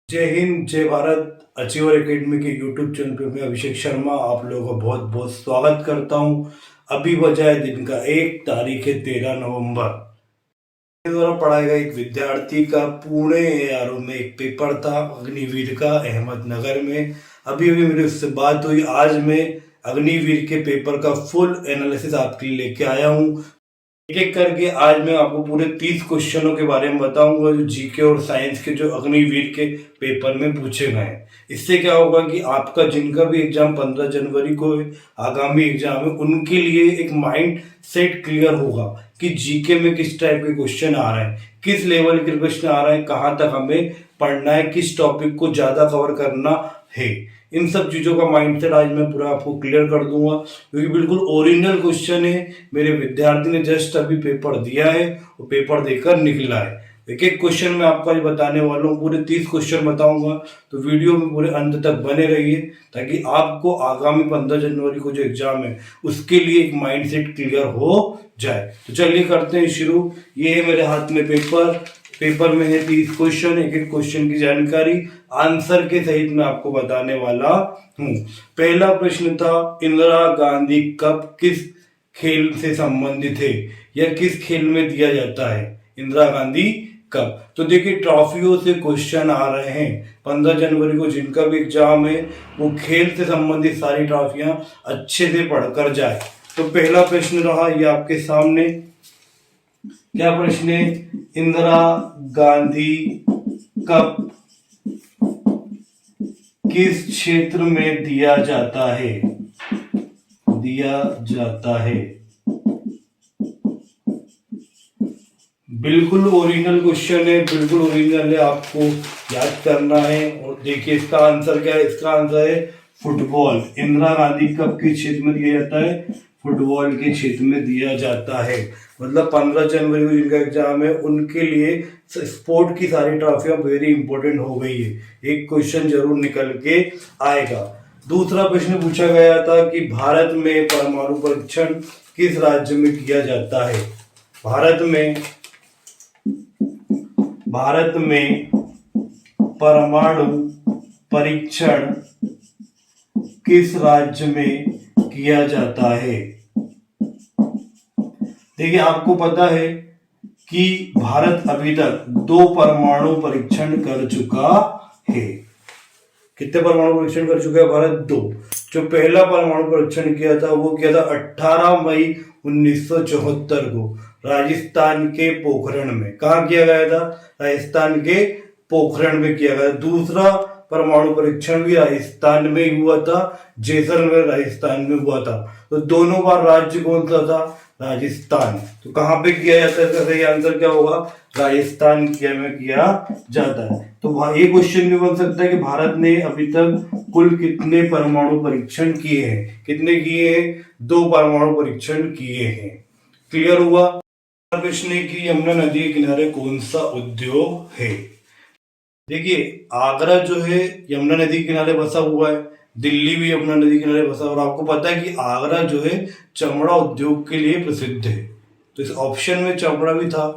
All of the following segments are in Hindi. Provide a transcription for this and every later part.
जय हिंद, जय भारत। अचीवर एकेडमी के यूट्यूब चैनल पे मैं अभिषेक शर्मा आप लोगों का बहुत बहुत स्वागत करता हूँ। अभी बजा है दिन का 1 तारीख है 13 नवंबर। मेरे द्वारा पढ़ाया गया एक विद्यार्थी का पुणे एआरओ में एक पेपर था अग्निवीर का, अहमदनगर में। अभी अभी मेरे उससे बात हुई। आज मैं अग्निवीर के पेपर का फुल एनालिसिस आपके लिए लेके आया हूँ। एक एक करके आज मैं आपको पूरे 30 क्वेश्चनों के बारे में बताऊंगा जो जीके और साइंस के जो अग्निवीर के पेपर में पूछे गए हैं। इससे क्या होगा कि आपका जिनका भी एग्जाम 15 जनवरी को आगामी एग्जाम है उनके लिए एक माइंड सेट क्लियर होगा कि जीके में किस टाइप के क्वेश्चन आ रहे हैं, किस लेवल के क्वेश्चन आ रहे हैं, कहाँ तक हमें पढ़ना है, किस टॉपिक को ज्यादा कवर करना है। इन सब चीजों का माइंडसेट आज मैं पूरा आपको क्लियर कर दूंगा क्योंकि बिल्कुल ओरिजिनल क्वेश्चन है। मेरे विद्यार्थी ने जस्ट अभी पेपर दिया है, वो पेपर देकर निकला है। एक एक क्वेश्चन मैं आपको आज बताने वाला हूँ, पूरे 30 क्वेश्चन बताऊंगा। तो वीडियो में पूरे अंत तक बने रहिए ताकि आपको आगामी 15 जनवरी को जो एग्जाम है उसके लिए एक माइंडसेट क्लियर हो जाए। तो चलिए करते हैं शुरू। ये है मेरे हाथ में पेपर में है 30 क्वेश्चन। एक एक क्वेश्चन की जानकारी आंसर के सहित मैं आपको बताने वाला हूँ। पहला प्रश्न था, इंदिरा गांधी कप किस खेल से संबंधित है या किस खेल में दिया जाता है इंदिरा गांधी कप। तो देखिए ट्रॉफियों से क्वेश्चन आ रहे हैं। 15 जनवरी को जिनका भी एग्जाम है वो खेल से संबंधित सारी ट्रॉफियां अच्छे से पढ़कर जाए। तो पहला प्रश्न रहा ये आपके सामने। क्या प्रश्न है? इंदिरा गांधी कप किस क्षेत्र में दिया जाता है? बिल्कुल ओरिजिनल क्वेश्चन है, बिल्कुल ओरिजिनल है, आपको याद करना है। और देखिए इसका आंसर क्या है? इसका आंसर है फुटबॉल। इंदिरा गांधी कप किस क्षेत्र में दिया जाता है? फुटबॉल के क्षेत्र में दिया जाता है। मतलब 15 जनवरी को जिनका एग्जाम है उनके लिए स्पोर्ट की सारी ट्रॉफियां वेरी इंपॉर्टेंट हो गई है। एक क्वेश्चन जरूर निकल के आएगा। दूसरा प्रश्न पूछा गया था कि भारत में परमाणु परीक्षण किस राज्य में किया जाता है? भारत में परमाणु परीक्षण किस राज्य में किया जाता है? देखिए आपको पता है कि भारत अभी तक 2 परमाणु परीक्षण कर चुका है। कितने परमाणु परीक्षण कर चुका है भारत? 2। जो पहला परमाणु परीक्षण किया था वो किया था 18 मई 1974 को राजस्थान के पोखरण में। कहा किया गया था? राजस्थान के पोखरण में किया गया। दूसरा परमाणु परीक्षण भी राजस्थान में ही हुआ था, जैसलमेर राजस्थान में हुआ था। तो दोनों बार राज्य कौन सा था? राजस्थान। तो कहां पे किया जाता है? सही आंसर क्या होगा? राजस्थान में किया जाता है। तो ये क्वेश्चन भी बन सकता है कि भारत ने अभी तक कुल कितने परमाणु परीक्षण किए हैं? कितने किए हैं? 2 परमाणु परीक्षण किए हैं। क्लियर हुआ? प्रश्न है कि यमुना नदी के किनारे कौन सा उद्योग है? देखिए आगरा जो है यमुना नदी के किनारे बसा हुआ है, दिल्ली भी यमुना नदी के किनारे बसा हुआ है। और आपको पता है कि आगरा जो है चमड़ा उद्योग के लिए प्रसिद्ध है। तो इस ऑप्शन में चमड़ा भी था,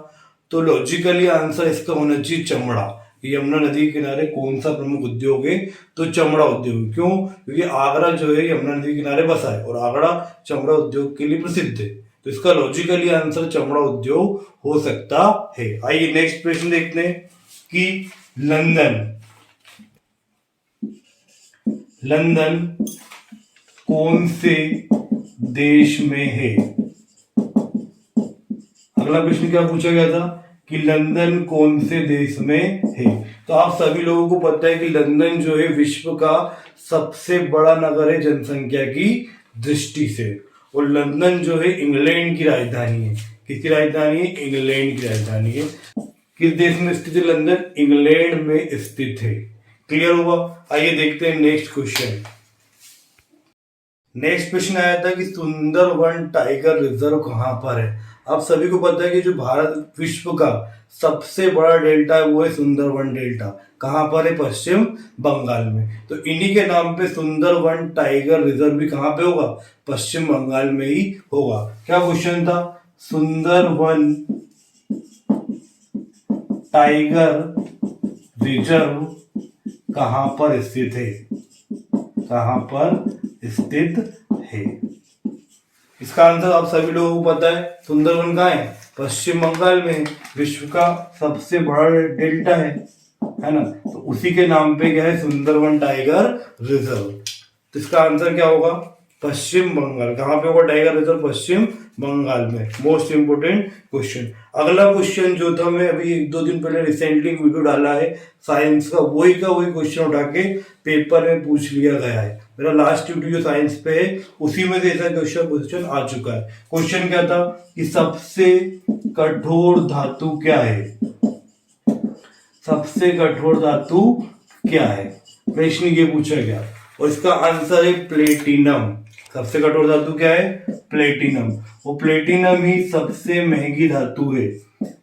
तो लॉजिकली आंसर इसका होना चाहिए चमड़ा। यमुना नदी के किनारे कौन सा प्रमुख उद्योग है? तो चमड़ा उद्योग। क्यों? क्योंकि आगरा जो है यमुना नदी के किनारे बसा है और आगरा चमड़ा उद्योग के लिए प्रसिद्ध है। तो इसका लॉजिकली आंसर चमड़ा उद्योग हो सकता है। आइए नेक्स्ट प्रश्न देखते हैं कि लंदन कौन से देश में है? अगला प्रश्न क्या पूछा गया था कि लंदन कौन से देश में है? तो आप सभी लोगों को पता है कि लंदन जो है विश्व का सबसे बड़ा नगर है जनसंख्या की दृष्टि से। और लंदन जो है इंग्लैंड की राजधानी है। किसकी राजधानी है? इंग्लैंड की राजधानी है। किस देश में स्थित है लंदन? इंग्लैंड में स्थित है। क्लियर हुआ? आइए देखते हैं नेक्स्ट क्वेश्चन। नेक्स्ट प्रश्न आया था कि सुंदरवन टाइगर रिजर्व कहां पर है? आप सभी को पता है कि जो भारत विश्व का सबसे बड़ा डेल्टा है वो है सुंदरवन डेल्टा। कहां पर है? पश्चिम बंगाल में। तो इन्हीं के नाम पे सुंदरवन टाइगर रिजर्व भी कहां पे होगा? पश्चिम बंगाल में ही होगा। क्या क्वेश्चन था? सुंदरवन टाइगर रिजर्व कहाँ पर स्थित है, कहाँ पर स्थित है। इसका आंसर आप सभी लोगों को पता है, सुंदरवन कहाँ है, पश्चिम बंगाल में। विश्व का सबसे बड़ा डेल्टा है ना, तो उसी के नाम पे क्या है, सुंदरवन टाइगर रिजर्व। तो इसका आंसर क्या होगा, पश्चिम बंगाल। कहाँ पे होगा टाइगर रिजर्व, पश्चिम बंगाल में। Most important question. अगला क्वेश्चन जो था, मैं अभी 1-2 दिन पहले रिसेंटली वीडियो डाला है साइंस का वही क्वेश्चन उठा के पेपर में पूछ लिया गया है। मेरा लास्ट वीडियो जो साइंस पे है उसी में से ऐसा क्वेश्चन आ चुका है। क्वेश्चन क्या था कि सबसे कठोर धातु क्या है, सबसे कठोर धातु क्या है, प्रश्न ये पूछा गया और इसका आंसर है प्लेटिनम। सबसे कठोर धातु क्या है, प्लेटिनम। वो प्लेटिनम ही सबसे महंगी धातु है।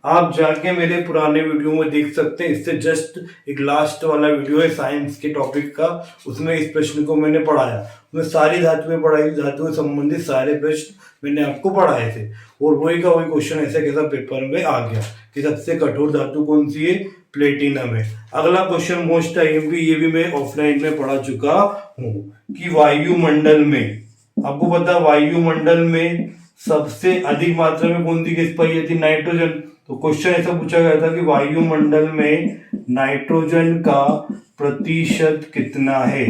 आप जाके मेरे पुराने वीडियो में देख सकते हैं, इससे जस्ट एक लास्ट वाला वीडियो है साइंस के टॉपिक का, उसमें इस प्रश्न को मैंने पढ़ाया। उसमें सारी धातुएं पढ़ाई, धातुएं संबंधित सारे प्रश्न मैंने आपको पढ़ाए थे और वही का वही क्वेश्चन ऐसा कैसा पेपर में आ गया कि सबसे कठोर धातु कौन सी है, प्लेटिनम है। अगला क्वेश्चन मोस्ट आईएमपी, ये भी मैं ऑफलाइन में पढ़ा चुका हूँ कि वायुमंडल में, आपको पता है वायुमंडल में सबसे अधिक मात्रा में कौन सी गैस पाई जाती है, नाइट्रोजन। तो क्वेश्चन ऐसा पूछा गया था कि वायुमंडल में नाइट्रोजन का प्रतिशत कितना है,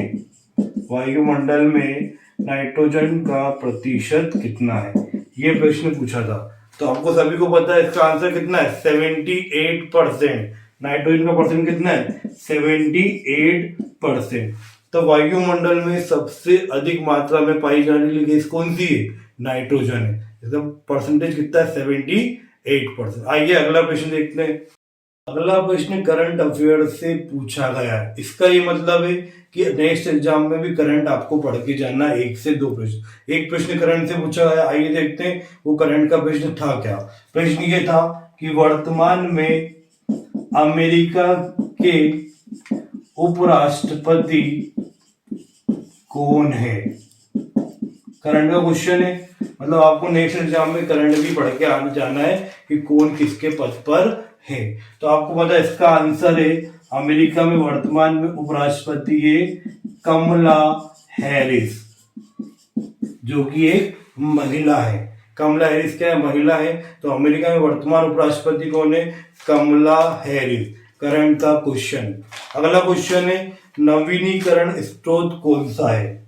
वायुमंडल में नाइट्रोजन का प्रतिशत कितना है, ये प्रश्न पूछा था। तो आपको सभी को पता है इसका आंसर कितना है, 78%। नाइट्रोजन का परसेंट कितना है, 78%। तो वायुमंडल में सबसे अधिक मात्रा में पाई जाने वाली गैस कौन सी है, नाइट्रोजन है। इसका परसेंटेज कितना है, 78%। आइए अगला प्रश्न देखते हैं। अगला प्रश्न करंट अफेयर से पूछा गया है। इसका ये मतलब है कि नेक्स्ट एग्जाम में भी करंट आपको पढ़ के जाना, 1 से 2 प्रश्न। एक प्रश्न करंट से पूछा गया, आइए देखते हैं वो करंट का प्रश्न था क्या। प्रश्न ये था कि वर्तमान में अमेरिका के उपराष्ट्रपति कौन है। करंट का क्वेश्चन है, मतलब आपको नेक्स्ट एग्जाम में करंट भी पढ़ के आने जाना है कि कौन किसके पद पर है। तो आपको पता है इसका आंसर है, अमेरिका में वर्तमान में उपराष्ट्रपति है कमला हैरिस, जो कि एक महिला है। कमला हैरिस क्या है, महिला है। तो अमेरिका में वर्तमान उपराष्ट्रपति कौन है, कमला हैरिस। करंट का क्वेश्चन। अगला क्वेश्चन है, नवीनीकरण स्रोत कौन सा है,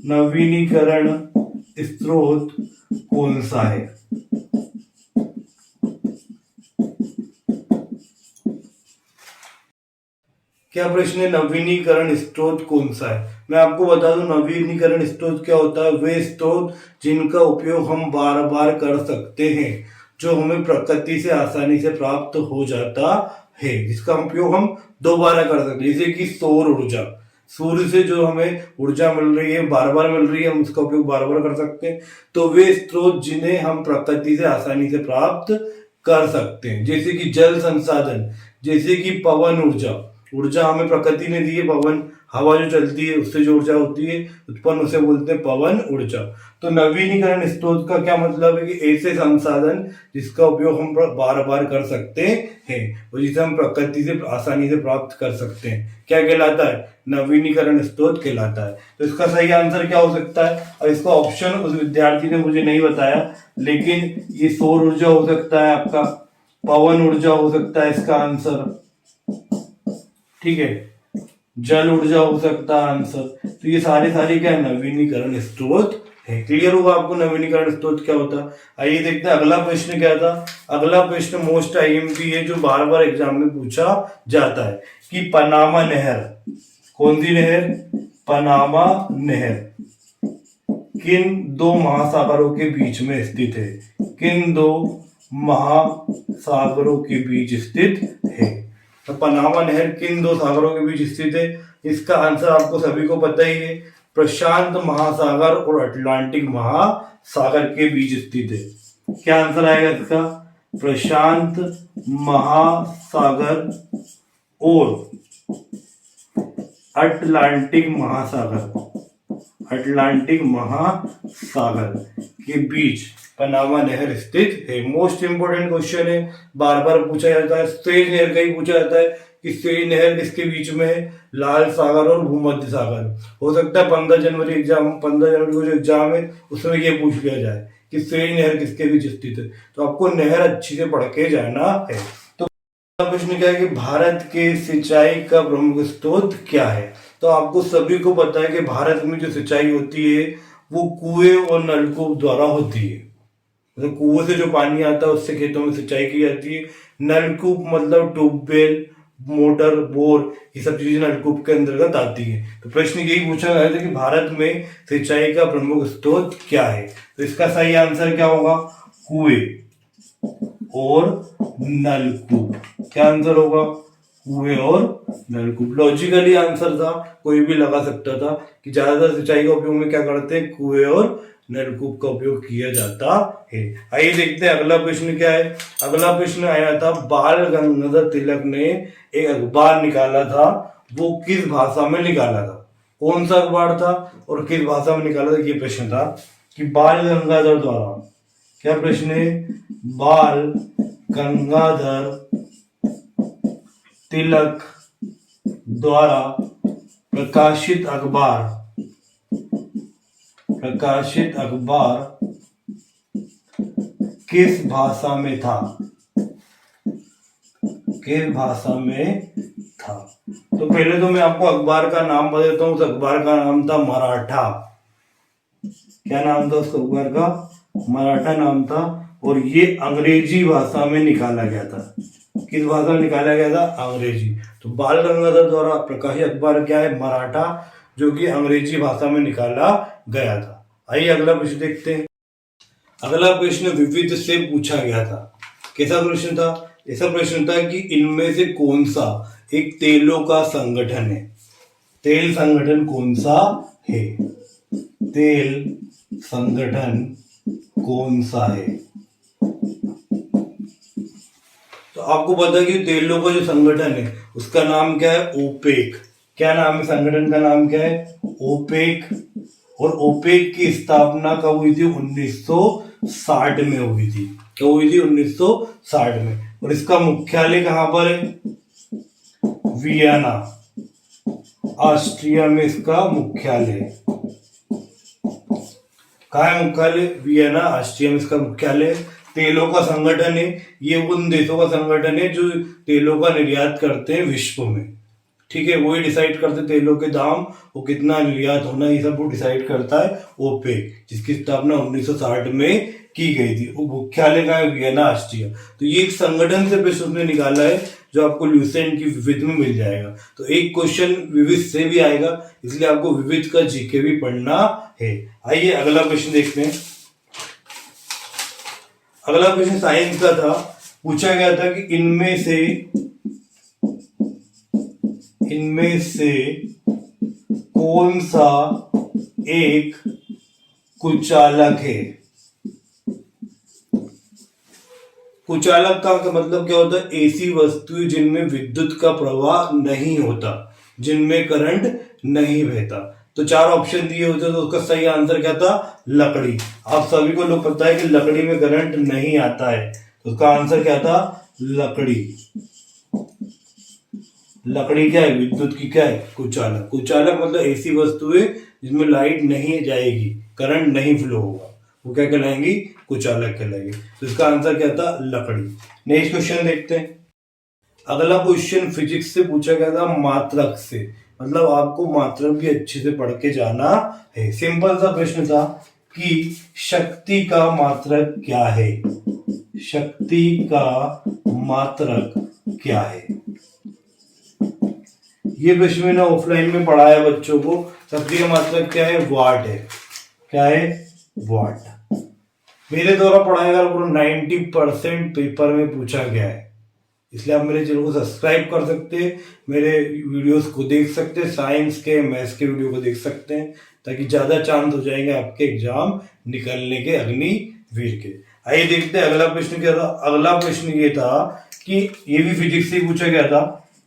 नवीनीकरण स्रोत कौन सा है। क्या प्रश्न है, नवीनीकरण स्रोत कौन सा है। मैं आपको बता दूं नवीनीकरण स्रोत क्या होता है, वे स्रोत जिनका उपयोग हम बार बार कर सकते हैं, जो हमें प्रकृति से आसानी से प्राप्त हो जाता है, जिसका उपयोग हम दोबारा कर सकते हैं। जैसे कि सौर ऊर्जा, सूर्य से जो हमें ऊर्जा मिल रही है, बार बार मिल रही है, हम उसका उपयोग बार बार कर सकते हैं। तो वे स्रोत जिन्हें हम प्रकृति से आसानी से प्राप्त कर सकते हैं, जैसे कि जल संसाधन, जैसे कि पवन ऊर्जा, ऊर्जा हमें प्रकृति ने दी है, पवन हवा जो चलती है उससे जो ऊर्जा होती है उत्पन्न, उसे बोलते हैं पवन ऊर्जा। तो नवीनीकरण स्रोत का क्या मतलब है कि ऐसे संसाधन जिसका उपयोग हम बार बार कर सकते हैं और जिसे हम प्रकृति से आसानी से प्राप्त कर सकते हैं, क्या कहलाता है, नवीनीकरण स्रोत कहलाता है। तो इसका सही आंसर क्या हो सकता है, और इसका ऑप्शन उस विद्यार्थी ने मुझे नहीं बताया, लेकिन ये सौर ऊर्जा हो सकता है, आपका पवन ऊर्जा हो सकता है इसका आंसर, ठीक है, जल ऊर्जा हो सकता है आंसर। तो ये सारे क्या है, नवीनीकरण स्रोत है। क्लियर होगा आपको नवीनीकरण स्रोत क्या होता है। आइए देखते हैं अगला प्रश्न क्या था। अगला प्रश्न मोस्ट आईएमपी है, जो बार बार एग्जाम में पूछा जाता है कि पनामा नहर, कौन सी नहर, पनामा नहर किन 2 महासागरों के बीच में स्थित है, किन 2 महासागरों के बीच स्थित है। तो पनामा नहर किन 2 सागरों के बीच स्थित है। इसका आंसर आपको सभी को पता ही है, प्रशांत महासागर और अटलांटिक महासागर के बीच स्थित है। क्या आंसर आएगा इसका, प्रशांत महासागर और अटलांटिक महासागर, अटलांटिक महासागर के बीच पनामा नहर स्थित है। मोस्ट इंपोर्टेंट क्वेश्चन है, बार बार पूछा जाता है, सुएज नहर का ही पूछा जाता है कि स्वेज नहर किसके बीच में है, लाल सागर और भूमध्य सागर। हो सकता है 15 जनवरी को जो एग्जाम है उसमें ये पूछ लिया जाए कि स्वेज नहर किसके बीच स्थित है, तो आपको नहर अच्छी से पढ़ के जाना है। तो प्रश्न क्या है कि भारत के सिंचाई का प्रमुख स्रोत क्या है। तो आपको सभी को पता है कि भारत में जो सिंचाई होती है वो कुएं और नलकूप द्वारा होती है। मतलब कुएं से जो पानी आता है उससे खेतों में सिंचाई की जाती है। नलकूप मतलब ट्यूबवेल, मोटर, बोर, ये सब चीजें नलकूप के अंतर्गत आती है। तो प्रश्न यही पूछा गया था कि भारत में सिंचाई का प्रमुख स्रोत क्या है। तो इसका सही आंसर क्या होगा, कुएं और नलकूप। क्या आंसर होगा, कुएं और नलकूप। लॉजिकली आंसर था, कोई भी लगा सकता था कि ज्यादातर सिंचाई का उपयोग में क्या करते हैं, कुएं और नलकूप का उपयोग किया जाता है। आइए देखते हैं अगला प्रश्न क्या है। अगला प्रश्न आया था, बाल गंगाधर तिलक ने एक अखबार निकाला था, वो किस भाषा में निकाला था। कौन सा अखबार था और किस भाषा में निकाला था, ये प्रश्न था कि बाल गंगाधर द्वारा। क्या प्रश्न है, बाल गंगाधर तिलक द्वारा प्रकाशित अखबार किस भाषा में था, किस भाषा में था। तो पहले तो मैं आपको अखबार का नाम बता देता हूं। उस अखबार का नाम था मराठा। क्या नाम था उस अखबार का, मराठा नाम था। और ये अंग्रेजी भाषा में निकाला गया था। किस भाषा में निकाला गया था, अंग्रेजी। तो बाल गंगाधर द्वारा प्रकाशित अखबार क्या है, मराठा, जो कि अंग्रेजी भाषा में निकाला गया था। आइए अगला प्रश्न देखते हैं। अगला प्रश्न विविध से पूछा गया था। कैसा प्रश्न था, ऐसा प्रश्न था कि इनमें से कौन सा एक तेलों का संगठन है। तेल संगठन कौन सा है, तेल संगठन कौन सा है। तो आपको पता है कि तेलों का जो संगठन है उसका नाम क्या है, ओपेक। क्या नाम है संगठन का, नाम क्या है, ओपेक। और ओपेक की स्थापना कब हुई थी, 1960 में हुई थी। कब हुई थी, 1960 में। और इसका मुख्यालय कहां पर है, वियना, ऑस्ट्रिया में इसका मुख्यालय। कहाँ है मुख्यालय, वियना, ऑस्ट्रिया में इसका मुख्यालय। तेलों का संगठन है, ये उन देशों का संगठन है जो तेलों का निर्यात करते हैं विश्व में। ठीक है, वही डिसाइड करते तेलों के दाम वो कितना निर्यात होना, ये सब वो डिसाइड करता है ओपेक, जिसकी स्थापना 1960 में की गई थी। वो मुख्यालय का है वियना, ऑस्ट्रिया। तो ये एक संगठन से प्रश्न उसने निकाला है जो आपको ल्यूसेंट की विविध में मिल जाएगा। तो एक क्वेश्चन विविध से भी आएगा, इसलिए आपको विविध का जीके भी पढ़ना है। आइए अगला प्रश्न देखते हैं। अगला प्रश्न साइंस का था। पूछा गया था कि इनमें से कौन सा एक कुचालक है। कुचालक का मतलब क्या होता है, ऐसी वस्तुएं जिनमें विद्युत का प्रवाह नहीं होता, जिनमें करंट नहीं बहता। तो 4 ऑप्शन दिए होते, तो उसका सही आंसर क्या था, लकड़ी। आप सभी को लोग पता है कि लकड़ी में करंट नहीं आता है, तो उसका आंसर क्या था, लकड़ी। लकड़ी क्या है, विद्युत की क्या है, कुचालक। कुचालक मतलब ऐसी वस्तुएं जिसमें लाइट नहीं जाएगी, करंट नहीं फ्लो होगा, वो क्या कहलाएंगी, कुचालक कहलाएंगे। तो इसका आंसर क्या था, लकड़ी। नेक्स्ट क्वेश्चन देखते हैं। अगला क्वेश्चन फिजिक्स से पूछा गया था, मात्रक से। मतलब आपको मात्रक भी अच्छे से पढ़ के जाना है। सिंपल सा प्रश्न था कि शक्ति का मात्रक क्या है, शक्ति का मात्रक क्या है। ये प्रश्न मैंने ऑफलाइन में पढ़ाया बच्चों को। शक्ति का मात्रक क्या है, वाट है। क्या है, वाट। मेरे द्वारा पढ़ाया गया पूरा 90% पेपर में पूछा गया है, इसलिए आप मेरे चैनल को सब्सक्राइब कर सकते हैं, मेरे वीडियोस को देख सकते हैं, साइंस के मैथ्स के वीडियो को देख सकते हैं, ताकि ज्यादा चांस हो जाएंगे आपके एग्जाम निकलने के अग्निवीर के। आइए देखते हैं अगला प्रश्न क्या था। अगला प्रश्न ये था कि ये भी फिजिक्स से पूछा गया था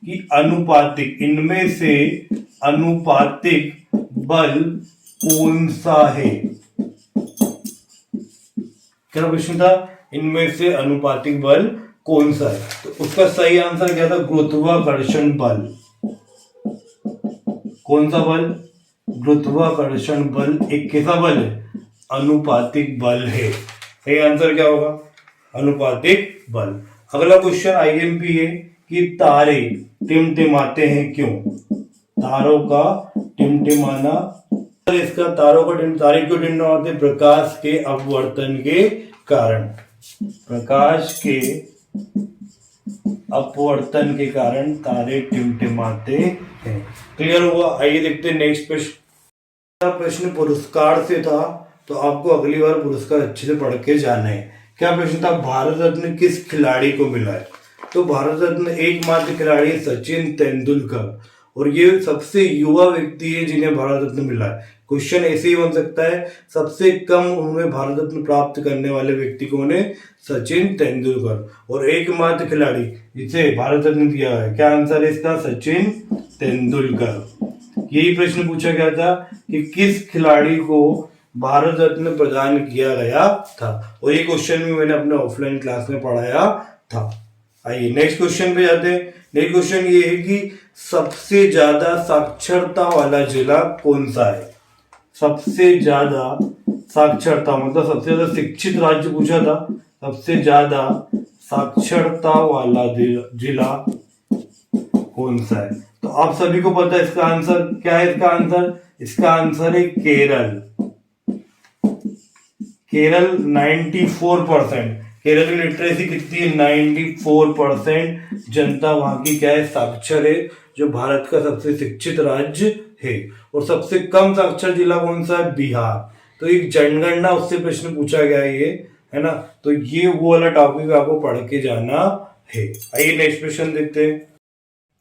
कि अनुपातिक, इनमें से अनुपातिक बल कौन सा है। क्या प्रश्न था, इनमें से अनुपातिक बल कौन सा है? तो उसका सही आंसर क्या था? गुरुत्वाकर्षण बल। कौन सा बल? गुरुत्वाकर्षण बल एक कैसा बल है? अनुपातिक बल है। सही आंसर क्या होगा? अनुपातिक बल। अगला क्वेश्चन आईएमपी है कि तारे टिमटिमाते हैं क्यों? तारों का टिमटिमाना, इसका तारों का तारे क्यों टिमटिमाते? प्रकाश के अपवर्तन के कारण। प्रकाश के अपवर्तन के कारण तारे टिमटिमाते हैं। क्लियर हुआ? आइए देखते हैं नेक्स्ट प्रश्न। प्रश्न पुरस्कार से था, तो आपको अगली बार पुरस्कार अच्छे से पढ़ के जाना है। क्या प्रश्न था? भारत रत्न किस खिलाड़ी को मिला है? तो भारत रत्न एकमात्र खिलाड़ी सचिन तेंदुलकर, और ये सबसे युवा व्यक्ति है जिन्हें भारत रत्न मिला है। क्वेश्चन ऐसे ही बन सकता है, सबसे कम उम्र में भारत रत्न प्राप्त करने वाले व्यक्ति कौन है? सचिन तेंदुलकर, और एकमात्र खिलाड़ी जिसे भारत रत्न दिया है। क्या आंसर है इसका? सचिन तेंदुलकर। यही प्रश्न पूछा गया था कि किस खिलाड़ी को भारत रत्न प्रदान किया गया था, और ये क्वेश्चन भी मैंने अपने ऑफलाइन क्लास में पढ़ाया था। आइए नेक्स्ट क्वेश्चन पे जाते हैं। नेक्स्ट क्वेश्चन ये है कि सबसे ज्यादा साक्षरता वाला जिला कौन सा है? सबसे ज्यादा साक्षरता मतलब सबसे ज्यादा शिक्षित राज्य पूछा था। सबसे ज्यादा साक्षरता वाला जिला कौन सा है? तो आप सभी को पता है इसका आंसर क्या है? इसका आंसर, इसका आंसर है केरल। केरल 94%। केरल की लिटरेसी कितनी है? 94% जनता वहां की क्या है? साक्षर है, जो भारत का सबसे शिक्षित राज्य है। और सबसे कम साक्षर जिला कौन सा है? बिहार। तो एक जनगणना उससे प्रश्न पूछा गया है ये, है ना? तो ये वो वाला टॉपिक आपको पढ़ के जाना है। आइए नेक्स्ट प्रश्न देखते हैं।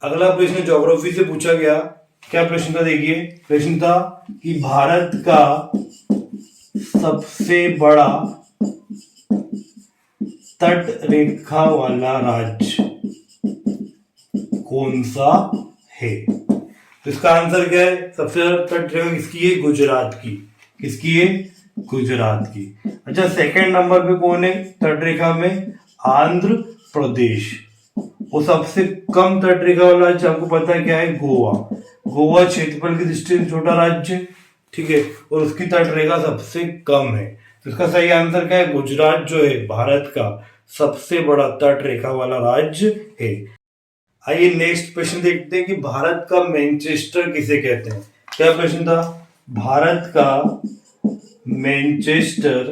अगला प्रश्न ज्योग्राफी से पूछा गया। क्या प्रश्न था? देखिए प्रश्न था कि भारत का सबसे बड़ा तट रेखा वाला राज्य कौन सा है? तो इसका आंसर क्या है? सबसे ज्यादा तट रेखा किसकी है? गुजरात की। किसकी है? गुजरात की। अच्छा, सेकंड नंबर पे कौन है तट रेखा में? आंध्र प्रदेश। वो सबसे कम तट रेखा वाला राज्य आपको पता है क्या है? गोवा। गोवा क्षेत्रफल की दृष्टि से छोटा राज्य, ठीक है, और उसकी तट रेखा सबसे कम है। तो इसका सही आंसर क्या है? गुजरात जो है भारत का सबसे बड़ा तट रेखा वाला राज्य है। आइए नेक्स्ट प्रश्न देखते हैं कि भारत का मैनचेस्टर किसे कहते हैं। क्या प्रश्न था? भारत का मैनचेस्टर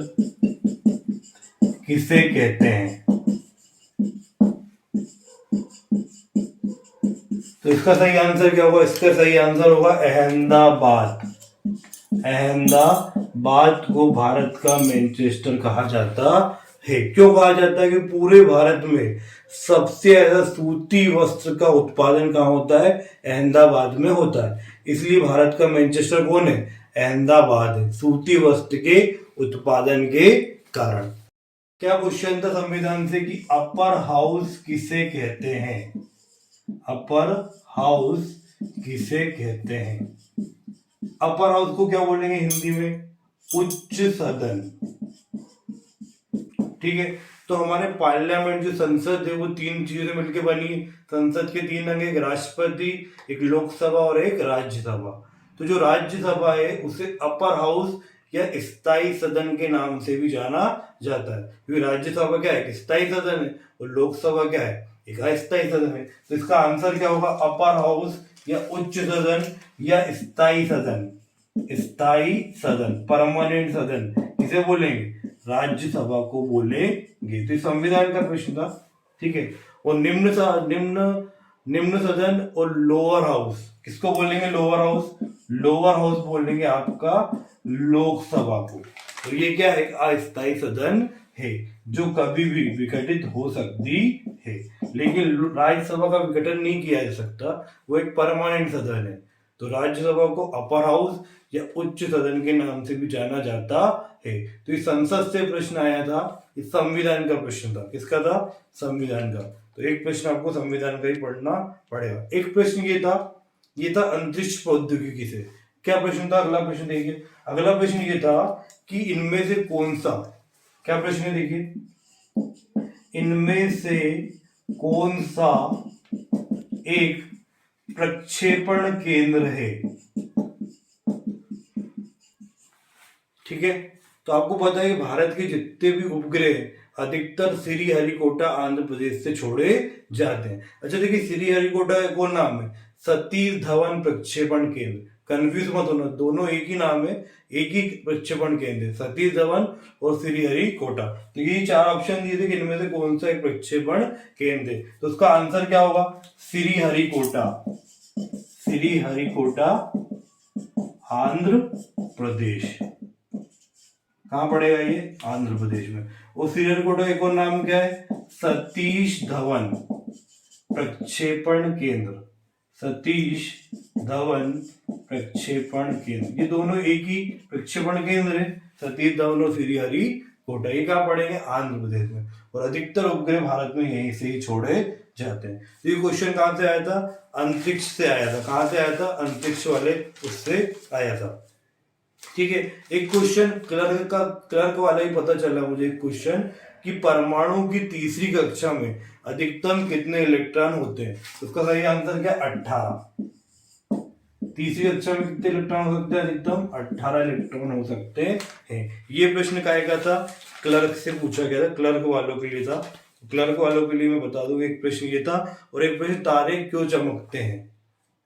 किसे कहते हैं? तो इसका सही आंसर क्या होगा? इसका सही आंसर होगा अहमदाबाद। अहमदाबाद को भारत का मैनचेस्टर कहा जाता है। क्यों कहा जाता है? कि पूरे भारत में सबसे ज्यादा सूती वस्त्र का उत्पादन कहाँ होता है? अहमदाबाद में होता है। इसलिए भारत का मैनचेस्टर कौन है? अहमदाबाद है, सूती वस्त्र के उत्पादन के कारण। क्या क्वेश्चन था संविधान से कि अपर हाउस किसे कहते हैं? अपर हाउस किसे कहते हैं? अपर हाउस को क्या बोलेंगे हिंदी में? उच्च सदन। ठीक है, तो हमारे पार्लियामेंट जो संसद है वो तीन चीजों से मिलकर बनी है। संसद के तीन अंग, एक राष्ट्रपति, एक लोकसभा और एक राज्यसभा। तो जो राज्यसभा है उसे अपर हाउस या स्थायी सदन के नाम से भी जाना जाता है, क्योंकि राज्यसभा क्या है? एक स्थायी सदन है, और लोकसभा क्या है? एक अस्थायी सदन है। तो इसका आंसर क्या होगा? अपर हाउस या उच्च सदन या स्थायी सदन। स्थायी सदन, परमानेंट सदन किसे बोलेंगे? राज्यसभा को बोलेंगे। तो संविधान का प्रश्न था, ठीक है। और निम्न सदन और लोअर हाउस किसको बोलेंगे? Lower house. लोअर हाउस बोलेंगे आपका लोकसभा को। तो ये क्या है? एक अस्थायी सदन है जो कभी भी विघटित हो सकती है, लेकिन राज्यसभा का विघटन नहीं किया जा सकता, वो एक परमानेंट सदन है। तो राज्यसभा को अपर हाउस या उच्च सदन के नाम से भी जाना जाता है। तो इस संसद से प्रश्न आया था, इस संविधान का प्रश्न था। किसका था? संविधान का। तो एक प्रश्न आपको संविधान का ही पढ़ना पड़ेगा। एक प्रश्न ये था अंतरिक्ष प्रौद्योगिकी से। क्या प्रश्न था? अगला प्रश्न देखिए। अगला प्रश्न ये था कि इनमें से कौन सा, क्या प्रश्न है देखिए, इनमें से कौन सा एक प्रक्षेपण केंद्र है? ठीक है, तो आपको पता है कि भारत के जितने भी उपग्रह अधिकतर श्रीहरिकोटा आंध्र प्रदेश से छोड़े जाते हैं। अच्छा देखिए, श्रीहरिकोटा का कौन नाम है? सतीश धवन प्रक्षेपण केंद्र। कंफ्यूज मत होना, दोनों एक ही नाम है, एक ही प्रक्षेपण केंद्र है, सतीश धवन और श्रीहरिकोटा। तो ये चार ऑप्शन दिए थे कि इनमें से कौन सा एक प्रक्षेपण केंद्र है, तो उसका आंसर क्या होगा? श्रीहरिकोटा। श्रीहरिकोटा आंध्र प्रदेश। कहां पड़ेगा ये? आंध्र प्रदेश में। और श्रीहरिकोटा एक और नाम क्या है? सतीश धवन प्रक्षेपण केंद्र। सतीश धवन प्रक्षेपण केंद्र, ये दोनों एक ही प्रक्षेपण केंद्र है, सतीश धवन और श्रीहरिकोटा। ये कहां पड़ेंगे? आंध्र प्रदेश में। और अधिकतर उपग्रह भारत में यहीं से ही छोड़े जाते हैं। तो ये क्वेश्चन कहां से आया था? अंतरिक्ष से आया था। कहां से आया था? अंतरिक्ष वाले उससे आया था। ठीक है, एक क्वेश्चन क्लर्क वाला ही पता चला मुझे, एक क्वेश्चन कि परमाणु की तीसरी कक्षा में अधिकतम कितने इलेक्ट्रॉन होते हैं? उसका सही आंसर क्या? 18। तीसरी कक्षा में कितने इलेक्ट्रॉन हो सकते हैं? अधिकतम 18 इलेक्ट्रॉन हो सकते हैं। ये प्रश्न का था? क्लर्क से पूछा गया था, क्लर्क वालों के लिए था। क्लर्क वालों के लिए मैं बता दूं, एक प्रश्न ये था, और एक प्रश्न तारे क्यों चमकते हैं,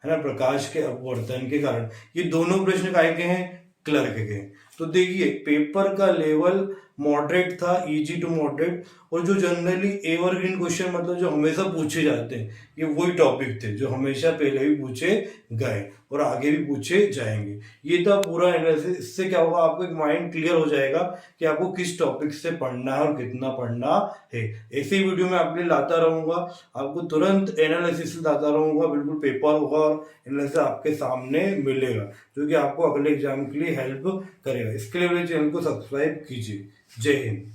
है ना, प्रकाश के अपवर्तन के कारण। ये दोनों प्रश्न काय के हैं? क्लर्क के। तो देखिए, पेपर का लेवल मॉडरेट था, इजी टू मॉडरेट, और जो जनरली एवरग्रीन क्वेश्चन, मतलब जो हमेशा पूछे जाते हैं, ये वही टॉपिक थे जो हमेशा पहले भी पूछे गए और आगे भी पूछे जाएंगे। ये था पूरा एनालिसिस। इससे क्या होगा? आपको एक माइंड क्लियर हो जाएगा कि आपको किस टॉपिक से पढ़ना है और कितना पढ़ना है। ऐसे ही वीडियो में आपके लिए लाता रहूंगा, आपको तुरंत एनालिसिस लाता रहूंगा, बिल्कुल पेपर होगा और एनालिसिस आपके सामने मिलेगा, जो कि आपको अगले एग्जाम के लिए हेल्प करेगा। इसके लिए मेरे चैनल को सब्सक्राइब कीजिए। जय हिंद।